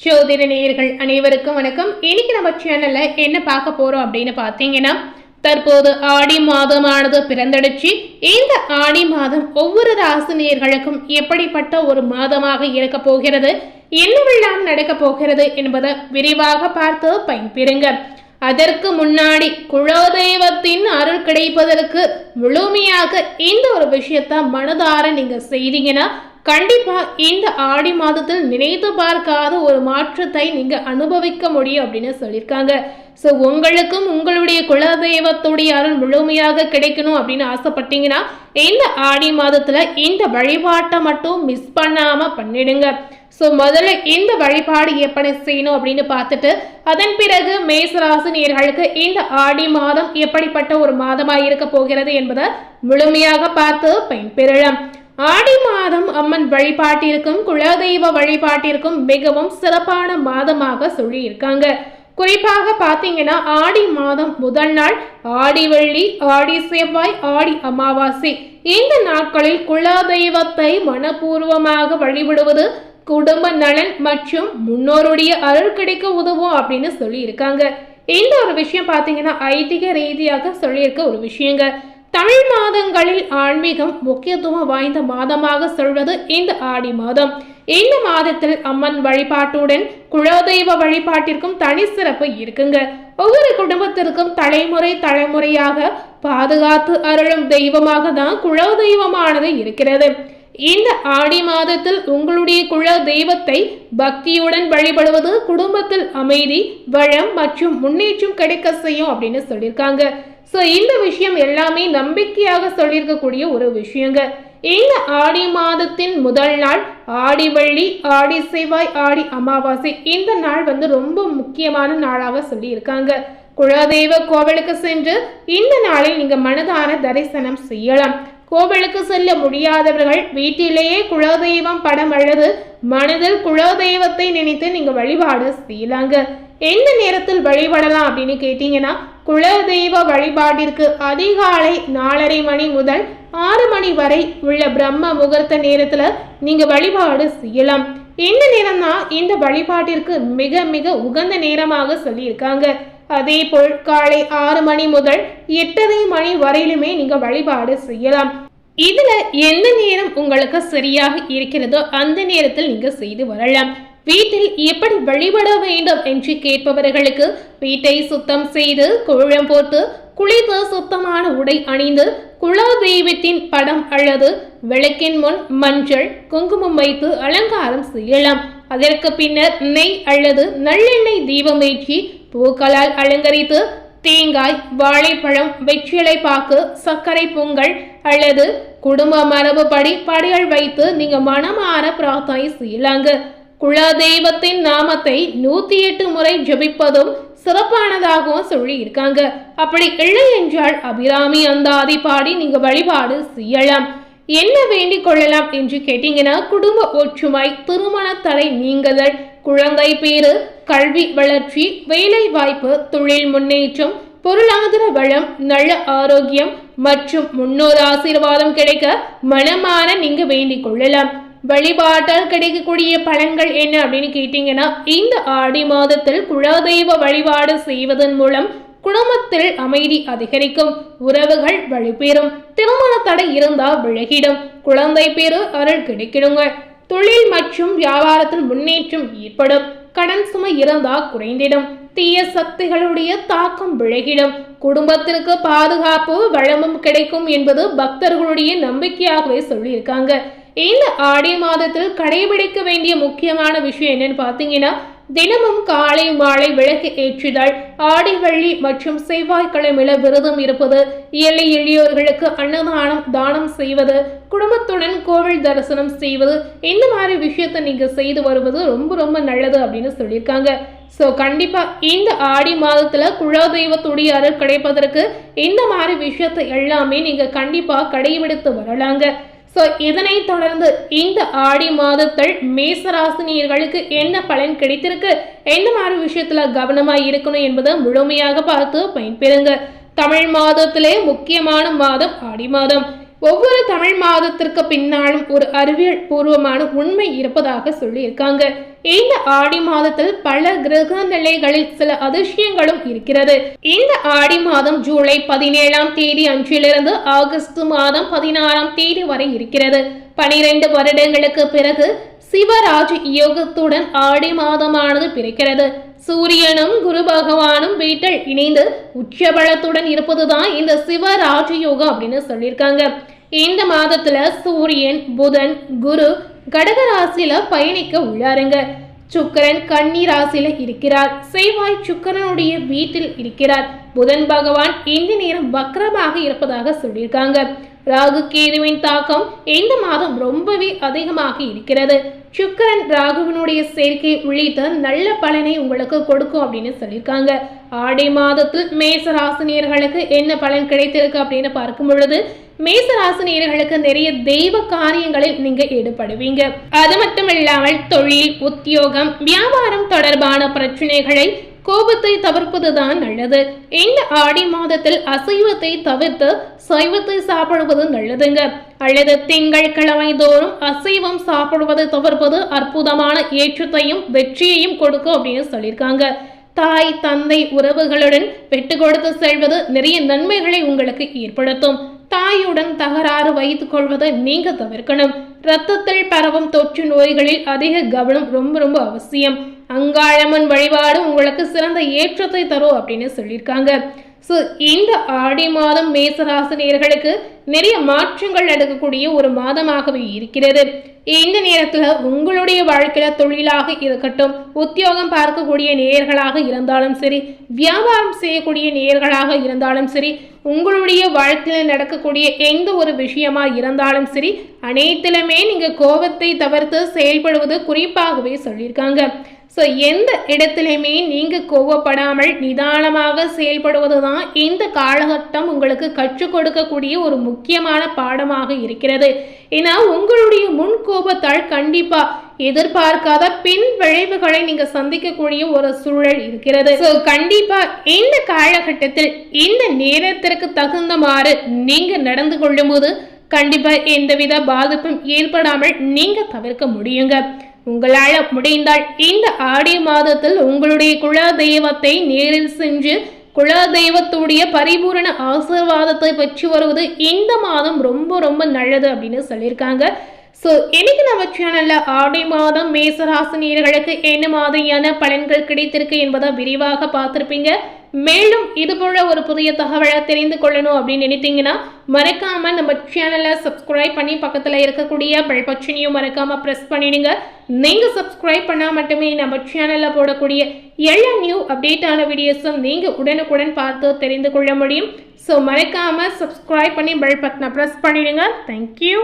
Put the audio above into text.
ஜோதிட நேயர்கள் அனைவருக்கும் வணக்கம். இன்னைக்கு நம்ம சேனல்ல என்ன பார்க்க போறோம் அப்படின்னு பார்த்தீங்கன்னா, தற்போது ஆடி மாதமானது பிறந்தடிச்சு. இந்த ஆடி மாதம் ஒவ்வொரு ராசி நேயர்களுக்கும் எப்படிப்பட்ட ஒரு மாதமாக இருக்க போகிறது, என்னவெல்லாம் நடக்க போகிறது என்பதை விரிவாக பார்த்து பயன்பெறுங்க. அதற்கு முன்னாடி குலதெய்வத்தின் அருள் கிடைப்பதற்கு முழுமையாக இந்த ஒரு விஷயத்த மனதார நீங்க செய்தீங்கன்னா கண்டிப்பா இந்த ஆடி மாதத்தில் நினைத்து பார்க்காத ஒரு மாற்றத்தை நீங்க அனுபவிக்க முடியும் அப்படின்னு சொல்லியிருக்காங்க. ஸோ உங்களுக்கும் உங்களுடைய குலதெய்வத்துடைய அருள் முழுமையாக கிடைக்கணும் அப்படின்னு ஆசைப்பட்டீங்கன்னா இந்த ஆடி மாதத்துல இந்த வழிபாட்டை மட்டும் மிஸ் பண்ணாம பண்ணிடுங்க. ஸோ முதல்ல இந்த வழிபாடு எப்படி செய்யணும் அப்படின்னு பார்த்துட்டு அதன் பிறகு மேசராசி நேயர்களுக்கு இந்த ஆடி மாதம் எப்படிப்பட்ட ஒரு மாதமாக இருக்க போகிறது என்பதை முழுமையாக பார்த்து பயன்பெறலாம். ஆடி மாதம் அம்மன் வழிபாட்டிற்கும் குலதெய்வ வழிபாட்டிற்கும் மிகவும் சிறப்பான மாதமாக சொல்லி இருக்காங்க. குறிப்பாக பார்த்தீங்கன்னா ஆடி மாதம் முதல் நாள் ஆடி வெள்ளி, ஆடி செவ்வாய், ஆடி அமாவாசை இந்த நாட்களில் குலதெய்வத்தை மனப்பூர்வமாக வழிபடுவது குடும்ப நலன் மற்றும் முன்னோருடைய அருள் கிடைக்க உதவும் அப்படின்னு சொல்லி இருக்காங்க. இந்த ஒரு விஷயம் பார்த்தீங்கன்னா ஐதீக ரீதியாக சொல்லியிருக்க ஒரு விஷயங்க. தமிழ் மாதங்களில் ஆன்மீகம் முக்கியத்துவம் வாய்ந்த மாதமாக சொல்வது இந்த ஆடி மாதம். இந்த மாதத்தில் அம்மன் வழிபாட்டுடன் குலதெய்வ வழிபாட்டிற்கும் தனி சிறப்பு இருக்குங்க. ஒவ்வொரு குடும்பத்திற்கும் தலைமுறையாக பாதுகாத்து அருளும் தெய்வமாக தான் குலதெய்வமானது இருக்கிறது. இந்த ஆடி மாதத்தில் உங்களுடைய குல தெய்வத்தை பக்தியுடன் வழிபடுவது குடும்பத்தில் அமைதி, வளம் மற்றும் முன்னேற்றம் கிடைக்க செய்யும் அப்படின்னு சொல்லியிருக்காங்க. ஸோ இந்த விஷயம் எல்லாமே நம்பிக்கையாக சொல்லியிருக்கக்கூடிய ஒரு விஷயங்க. இந்த ஆடி மாதத்தின் முதல் நாள் ஆடி வெள்ளி, ஆடி செவ்வாய், ஆடி அமாவாசை இந்த நாள் ரொம்ப முக்கியமான நாளாக சொல்லி இருக்காங்க. குலதெய்வ கோவிலுக்கு சென்று இந்த நாளில் நீங்க மனதார தரிசனம் செய்யலாம். கோவிலுக்கு செல்ல முடியாதவர்கள் வீட்டிலேயே குலதெய்வம் படம் அல்லது மனதில் குலதெய்வத்தை நினைத்து நீங்க வழிபாடு செய்யலாங்க. எந்த நேரத்தில் வழிபடலாம் அப்படின்னு கேட்டீங்கன்னா குலதெய்வ வழிபாட்டிற்கு அதிகாலை 4:30 மணி முதல் 6 மணி வரை உள்ள பிரம்ம முகூர்த்த நேரத்துல நீங்க வழிபாடு செய்யலாம். இந்த நேரம் தான் இந்த வழிபாட்டிற்கு மிக மிக உகந்த நேரமாக சொல்லியிருக்காங்க. அதே போல் காலை 6 மணி முதல் 8:30 மணி வரையிலுமே நீங்க வழிபாடு செய்யலாம். இதுல எந்த நேரம் உங்களுக்கு சரியாக இருக்கிறதோ அந்த நேரத்தில் நீங்க செய்து வரலாம். வீட்டில் எப்படி வழிபட வேண்டும் என்று கேட்பவர்களுக்கு வீட்டை சுத்தம் செய்து கோலம் போட்டு குளித்து சுத்தமான உடை அணிந்து குலதெய்வத்தின் படம் அல்லது விளக்கின் முன் மஞ்சள் குங்குமம் வைத்து அலங்காரம் செய்யலாம். அதற்கு பின்னர் நெய் அல்லது நல்லெண்ணெய் தீபமேற்றி பூக்களால் அலங்கரித்து தேங்காய், வாழைப்பழம், வெற்றிலை பாக்கு, சர்க்கரை பொங்கல் அல்லது குடும்ப மரபுப்படி படையல் வைத்து நீங்க மனமாற பிரார்த்தனை செய்யலாங்க. குலதெய்வத்தின் நாமத்தை 108 முறை ஜபிப்பதும் சிறப்பானதாகவும் சொல்லி இருக்காங்க. அப்படி இல்லை என்றால் அபிராமி அந்தாதி பாடி நீங்க வழிபாடு செய்யலாம். என்ன வேண்டிக் கொள்ளலாம் என்று கேட்டீங்கன்னா குடும்ப ஒற்றுமை, திருமண தடை நீங்குதல், குழந்தை பேறு, கல்வி வளர்ச்சி, வேலை வாய்ப்பு, தொழில் முன்னேற்றம், பொருளாதார வளம், நல்ல ஆரோக்கியம் மற்றும் முன்னோர் ஆசீர்வாதம் கிடைக்க மனமான நீங்க வேண்டிக் கொள்ளலாம். வழிபாட்டால் கிடைக்கக்கூடிய பலன்கள் என்ன அப்படின்னு கேட்டீங்கன்னா இந்த ஆடி மாதத்தில் குலதெய்வ வழிபாடு செய்வதன் மூலம் குடும்பத்தில் அமைதி அதிகரிக்கும், உறவுகள் வலுப்பெறும், திருமண தடை இருந்தால் விலகிடும், குழந்தை பேரு அருள் கிடைக்கிடுங்க, தொழில் மற்றும் வியாபாரத்தில் முன்னேற்றம் ஏற்படும், கடன் சுமை இருந்தால் குறைந்திடும், தீய சக்திகளுடைய தாக்கம் விலகிடும், குடும்பத்திற்கு பாதுகாப்பு வளமும் கிடைக்கும் என்பது பக்தர்களுடைய நம்பிக்கையாகவே சொல்லியிருக்காங்க. இந்த ஆடி மாதத்தில் கடைபிடிக்க வேண்டிய முக்கியமான விஷயம் என்னன்னு பார்த்தீங்கன்னா தினமும் காலை மாலை விளக்கு ஏற்றுதல், ஆடி வெள்ளி மற்றும் செவ்வாய்க்கிழமையில விரதம் இருப்பது, ஏழை எளியோர்களுக்கு அன்னதானம் தானம் செய்வது, குடும்பத்துடன் கோவில் தரிசனம் செய்வது இந்த மாதிரி விஷயத்தை நீங்க செய்து வருவது ரொம்ப நல்லது அப்படின்னு சொல்லியிருக்காங்க. ஸோ கண்டிப்பா இந்த ஆடி மாதத்துல குலதெய்வத்துடைய அருள் கிடைப்பதற்கு இந்த மாதிரி விஷயத்தை எல்லாமே நீங்க கண்டிப்பா கடைபிடித்து வரலாங்க. ஸோ இதனை தொடர்ந்து இந்த ஆடி மாதத்தில் மேசராசினியர்களுக்கு என்ன பலன் கிடைத்திருக்கு, எந்த மாதிரி விஷயத்துல கவனமா இருக்கணும் என்பதை முழுமையாக பார்த்து பயன்பெறுங்க. தமிழ் மாதத்திலே முக்கியமான மாதம் ஆடி மாதம். ஒவ்வொரு தமிழ் மாதத்திற்கு பின்னாலும் ஒரு அறிவியல் பூர்வமான உண்மை இருப்பதாக சொல்லியிருக்காங்க. இந்த ஆடி மாதத்தில் பல கிரக நிலைகளில் சில அதிசயங்களும் இருக்கிறது. இந்த ஆடி மாதம் ஜூலை 17ஆம் தேதி அன்றிலிருந்து ஆகஸ்ட் மாதம் 16ஆம் தேதி வரை இருக்கிறது. 12 வருடங்களுக்கு பிறகு சிவராஜ் யோகத்துடன் ஆடி மாதமானது பிறக்கிறது. சூரியனும் குரு பகவானும் வீட்டில் இணைந்து உச்சபலத்துடன் இருப்பதுதான் இந்த சிவராஜ யோகம் அப்படின்னு சொல்லியிருக்காங்க. இந்த மாதத்துல சூரியன், புதன், குரு கடக ராசியில பயணிக்க உள்ளாருங்க. சுக்கிரன் கன்னி ராசியில இருக்கிறார். செவ்வாய் சுக்கிரனுடைய வீட்டில் இருக்கிறார். புதன் பகவான் இந்த நேரம் வக்ரமாக இருப்பதாக சொல்லியிருக்காங்க. ராகு கேதுவின் தாக்கம் இந்த மாதம் ரொம்பவே அதிகமாக இருக்கிறது. சுக்கிரன் ராகுவினுடைய சேர்க்கை உள்ளிட்ட நல்ல பலனை உங்களுக்கு கொடுக்கும் அப்படின்னு சொல்லியிருக்காங்க. ஆடி மாதத்தில் மேசராசினியர்களுக்கு என்ன பலன் கிடைத்திருக்கு அப்படின்னு பார்க்கும் பொழுது மேசராசினியர்களுக்கு நிறைய தெய்வ காரியங்களில் நீங்க ஈடுபடுவீங்க. அது மட்டும் இல்லாமல் தொழில், உத்தியோகம், வியாபாரம் தொடர்பான பிரச்சனைகளை கோபத்தை தவிர்ப்பதுதான் நல்லது. இந்த ஆடி மாதத்தில் அசைவத்தை தவிர்த்து சைவத்தை சாப்பிடுவது நல்லதுங்க. அல்லது திங்கட்கிழமை தோறும் அசைவம் சாப்பிடுவதை தவிர்ப்பது அற்புதமான ஏற்றத்தையும் வெற்றியையும் கொடுக்கும் அப்படின்னு சொல்லியிருக்காங்க. தாய் தந்தை உறவுகளுடன் விட்டு கொடுத்து செல்வது நிறைய நன்மைகளை உங்களுக்கு ஏற்படுத்தும். தாயுடன் தகராறு வைத்துக் கொள்வதை நீங்க தவிர்க்கணும். இரத்தத்தில் பரவும் தொற்று நோய்களில் அதிக கவனம் ரொம்ப அவசியம். அங்காளம்மன் வழிபாடு உங்களுக்கு சிறந்த ஏற்றத்தை தரும் அப்படின்னு சொல்லியிருக்காங்க. ஸோ இந்த ஆடி மாதம் மேசராசினியர்களுக்கு நிறைய மாற்றங்கள் நடக்கக்கூடிய ஒரு மாதமாகவே இருக்கிறது. இந்த நேரத்தில் உங்களுடைய வாழ்க்கையில தொழிலாக இருக்கட்டும், உத்தியோகம் பார்க்கக்கூடிய நேயர்களாக இருந்தாலும் சரி, வியாபாரம் செய்யக்கூடிய நேயர்களாக இருந்தாலும் சரி, உங்களுடைய வாழ்க்கையில் நடக்கக்கூடிய எந்த ஒரு விஷயமா இருந்தாலும் சரி, அனைத்திலுமே நீங்க கோபத்தை தவிர்த்து செயல்படுவது குறிப்பாகவே சொல்லியிருக்காங்க. ஸோ எந்த இடத்துலையுமே நீங்க கோபப்படாமல் நிதானமாக செயல்படுவது தான் இந்த காலகட்டம் உங்களுக்கு கற்றுக் கொடுக்கக்கூடிய ஒரு முக்கியமான பாடமாக இருக்கிறது. ஏன்னா உங்களுடைய முன் கோபத்தால் கண்டிப்பா எதிர்பார்க்காத பின் விளைவுகளை நீங்க சந்திக்கக்கூடிய ஒரு சூழல் இருக்கிறது. ஸோ கண்டிப்பா இந்த காலகட்டத்தில் இந்த நேரத்திற்கு தகுந்தமாறு நீங்க நடந்து கொள்ளும் போது கண்டிப்பா எந்தவித பாதிப்பும் ஏற்படாமல் நீங்க தவிர்க்க முடியுங்க. உங்களால் முடிந்தால் இந்த ஆடி மாதத்தில் உங்களுடைய குல தெய்வத்தை நேரில் சென்று குல தெய்வத்துடைய பரிபூரண ஆசீர்வாதத்தை பெற்று வருவது இந்த மாதம் ரொம்ப நல்லது அப்படின்னு சொல்லியிருக்காங்க. ஸோ இன்னைக்கு நம்ம சேனல்ல ஆடி மாதம் மேசராசினியர்களுக்கு என்ன மாதிரியான பலன்கள் கிடைத்திருக்கு என்பதை விரிவாக பார்த்துருப்பீங்க. மேலும் இது போல ஒரு புதிய தகவலை தெரிந்து கொள்ளணும் அப்படின்னு நினைத்தீங்கன்னா மறக்காம நம்ம சேனலை சப்ஸ்கிரைப் பண்ணி பக்கத்தில் இருக்கக்கூடிய பெல் பட்டனையும் மறக்காம ப்ரெஸ் பண்ணிடுங்க. நீங்க சப்ஸ்கிரைப் பண்ணா மட்டுமே நம்ம சேனல்ல போடக்கூடிய எல்லா நியூ அப்டேட்டான வீடியோஸும் நீங்க உடனுக்குடன் பார்த்து தெரிந்து கொள்ள முடியும். ஸோ மறக்காம சப்ஸ்கிரைப் பண்ணி பெல் பட்டனை ப்ரெஸ் பண்ணிடுங்க. தேங்க்யூ.